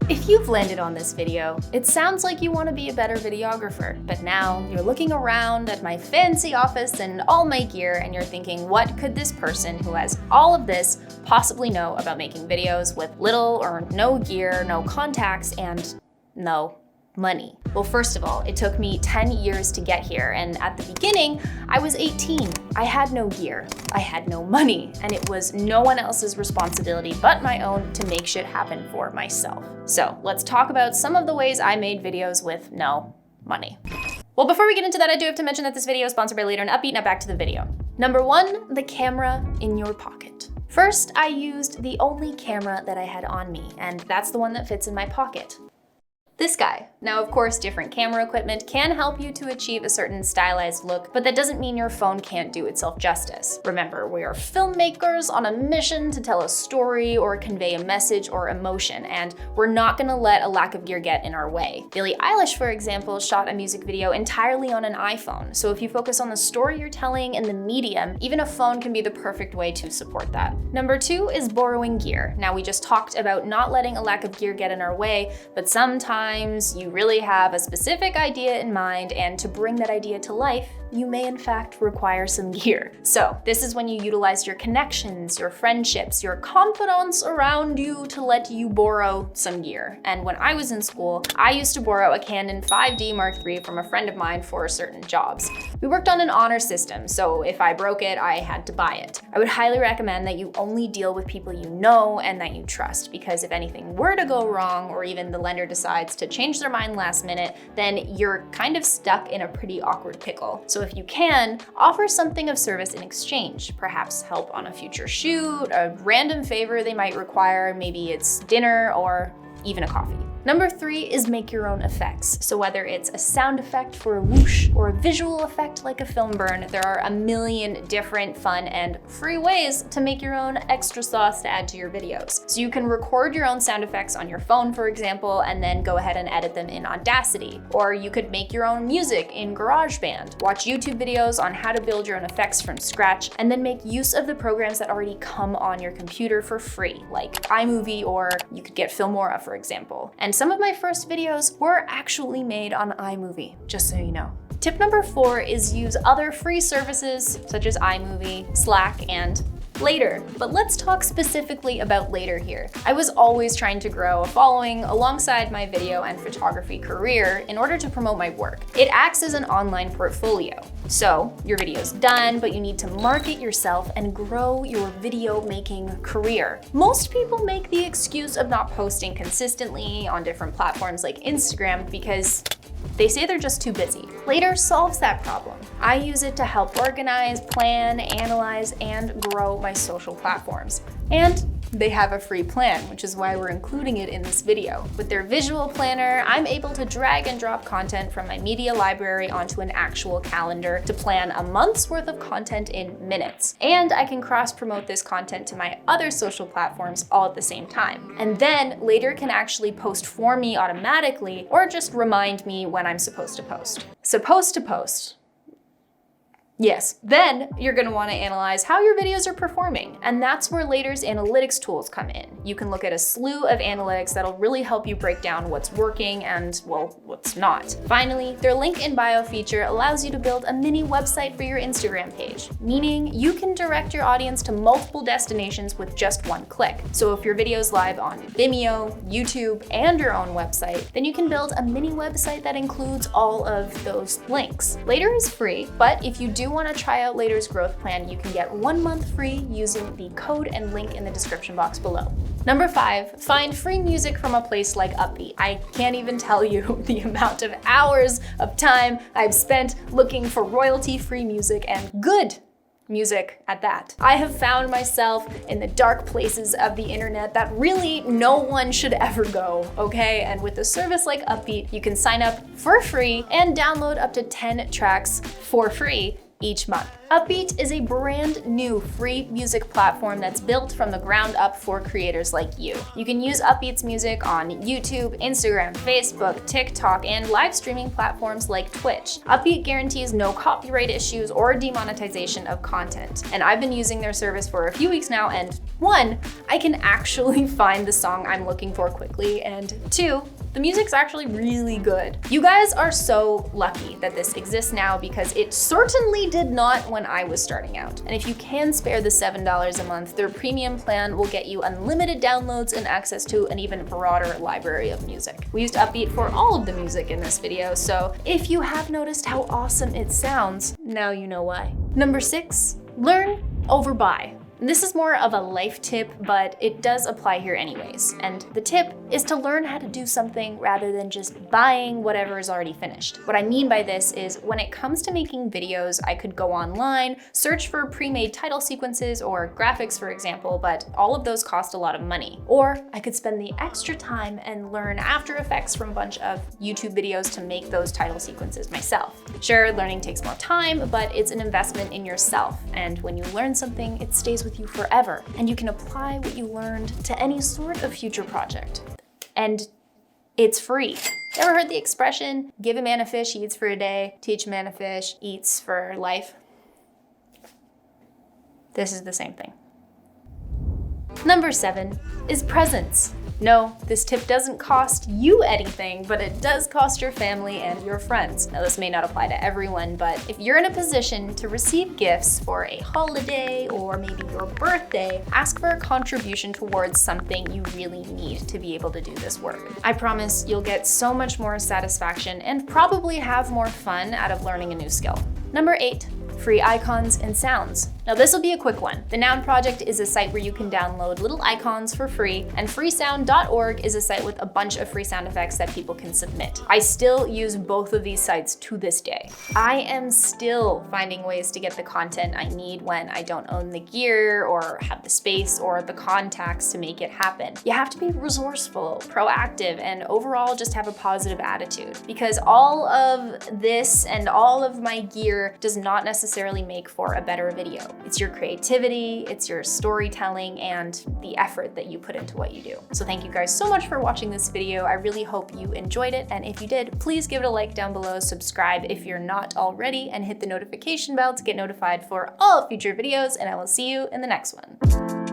If you've landed on this video, it sounds like you want to be a better videographer, but now you're looking around at my fancy office and all my gear and you're thinking, what could this person who has all of this possibly know about making videos with little or no gear, no contacts, and no money? Well, first of all, it took me 10 years to get here, and at the beginning, I was 18. I had no gear, I had no money, and it was no one else's responsibility but my own to make shit happen for myself. So let's talk about some of the ways I made videos with no money. Well, before we get into that, I do have to mention that this video is sponsored by Later and Upbeat. Now back to the video. Number 1, the camera in your pocket. First, I used the only camera that I had on me, and that's the one that fits in my pocket. This guy. Now, of course, different camera equipment can help you to achieve a certain stylized look, but that doesn't mean your phone can't do itself justice. Remember, we are filmmakers on a mission to tell a story or convey a message or emotion, and we're not gonna let a lack of gear get in our way. Billie Eilish, for example, shot a music video entirely on an iPhone, so if you focus on the story you're telling and the medium, even a phone can be the perfect way to support that. Number 2 is borrowing gear. Now, we just talked about not letting a lack of gear get in our way, but sometimes you really have a specific idea in mind, and to bring that idea to life, you may in fact require some gear. So this is when you utilize your connections, your friendships, your confidants around you to let you borrow some gear. And when I was in school, I used to borrow a Canon 5D Mark III from a friend of mine for certain jobs. We worked on an honor system, so if I broke it, I had to buy it. I would highly recommend that you only deal with people you know and that you trust, because if anything were to go wrong, or even the lender decides to change their mind last minute, then you're kind of stuck in a pretty awkward pickle. So if you can, offer something of service in exchange, perhaps help on a future shoot, a random favor they might require, maybe it's dinner or even a coffee. Number 3 is make your own effects. So whether it's a sound effect for a whoosh or a visual effect like a film burn, there are a million different fun and free ways to make your own extra sauce to add to your videos. So you can record your own sound effects on your phone, for example, and then go ahead and edit them in Audacity. Or you could make your own music in GarageBand, watch YouTube videos on how to build your own effects from scratch, and then make use of the programs that already come on your computer for free, like iMovie, or you could get Filmora, for example. And some of my first videos were actually made on iMovie, just so you know. Tip number 4 is use other free services such as iMovie, Slack, and Later. But let's talk specifically about Later here. I was always trying to grow a following alongside my video and photography career in order to promote my work. It acts as an online portfolio. So your video's done, but you need to market yourself and grow your video making career. Most people make the excuse of not posting consistently on different platforms like Instagram because they say they're just too busy. Later solves that problem. I use it to help organize, plan, analyze, and grow my social platforms. And they have a free plan, which is why we're including it in this video. With their visual planner, I'm able to drag and drop content from my media library onto an actual calendar to plan a month's worth of content in minutes. And I can cross-promote this content to my other social platforms all at the same time. And then Later can actually post for me automatically, or just remind me when I'm supposed to post. Supposed to post. Yes, then you're gonna wanna analyze how your videos are performing, and that's where Later's analytics tools come in. You can look at a slew of analytics that'll really help you break down what's working and, well, what's not. Finally, their link in bio feature allows you to build a mini website for your Instagram page, meaning you can direct your audience to multiple destinations with just one click. So if your video's live on Vimeo, YouTube, and your own website, then you can build a mini website that includes all of those links. Later is free, but if you do want to try out Later's growth plan, you can get 1 month free using the code and link in the description box below. Number 5, find free music from a place like Upbeat. I can't even tell you the amount of hours of time I've spent looking for royalty-free music, and good music at that. I have found myself in the dark places of the internet that really no one should ever go, okay? And with a service like Upbeat, you can sign up for free and download up to 10 tracks for free each month. Upbeat is a brand new free music platform that's built from the ground up for creators like you. You can use Upbeat's music on YouTube, Instagram, Facebook, TikTok, and live streaming platforms like Twitch. Upbeat guarantees no copyright issues or demonetization of content. And I've been using their service for a few weeks now, and 1, I can actually find the song I'm looking for quickly, and 2, the music's actually really good. You guys are so lucky that this exists now because it certainly did not when I was starting out. And if you can spare the $7 a month, their premium plan will get you unlimited downloads and access to an even broader library of music. We used Upbeat for all of the music in this video, so if you have noticed how awesome it sounds, now you know why. Number 6, learn over buy. This is more of a life tip, but it does apply here anyways. And the tip is to learn how to do something rather than just buying whatever is already finished. What I mean by this is when it comes to making videos, I could go online, search for pre-made title sequences or graphics, for example, but all of those cost a lot of money. Or I could spend the extra time and learn After Effects from a bunch of YouTube videos to make those title sequences myself. Sure, learning takes more time, but it's an investment in yourself. And when you learn something, it stays with you forever, and you can apply what you learned to any sort of future project. And it's free. Ever heard the expression, give a man a fish, he eats for a day, teach a man a fish, eats for life? This is the same thing. Number 7 is presents. No, this tip doesn't cost you anything, but it does cost your family and your friends. Now, this may not apply to everyone, but if you're in a position to receive gifts for a holiday or maybe your birthday, ask for a contribution towards something you really need to be able to do this work. I promise you'll get so much more satisfaction and probably have more fun out of learning a new skill. Number 8, free icons and sounds. Now this will be a quick one. The Noun Project is a site where you can download little icons for free, and freesound.org is a site with a bunch of free sound effects that people can submit. I still use both of these sites to this day. I am still finding ways to get the content I need when I don't own the gear or have the space or the contacts to make it happen. You have to be resourceful, proactive, and overall just have a positive attitude, because all of this and all of my gear does not necessarily make for a better video. It's your creativity, it's your storytelling, and the effort that you put into what you do. So thank you guys so much for watching this video. I really hope you enjoyed it, and if you did, please give it a like down below, subscribe if you're not already, and hit the notification bell to get notified for all future videos, and I will see you in the next one.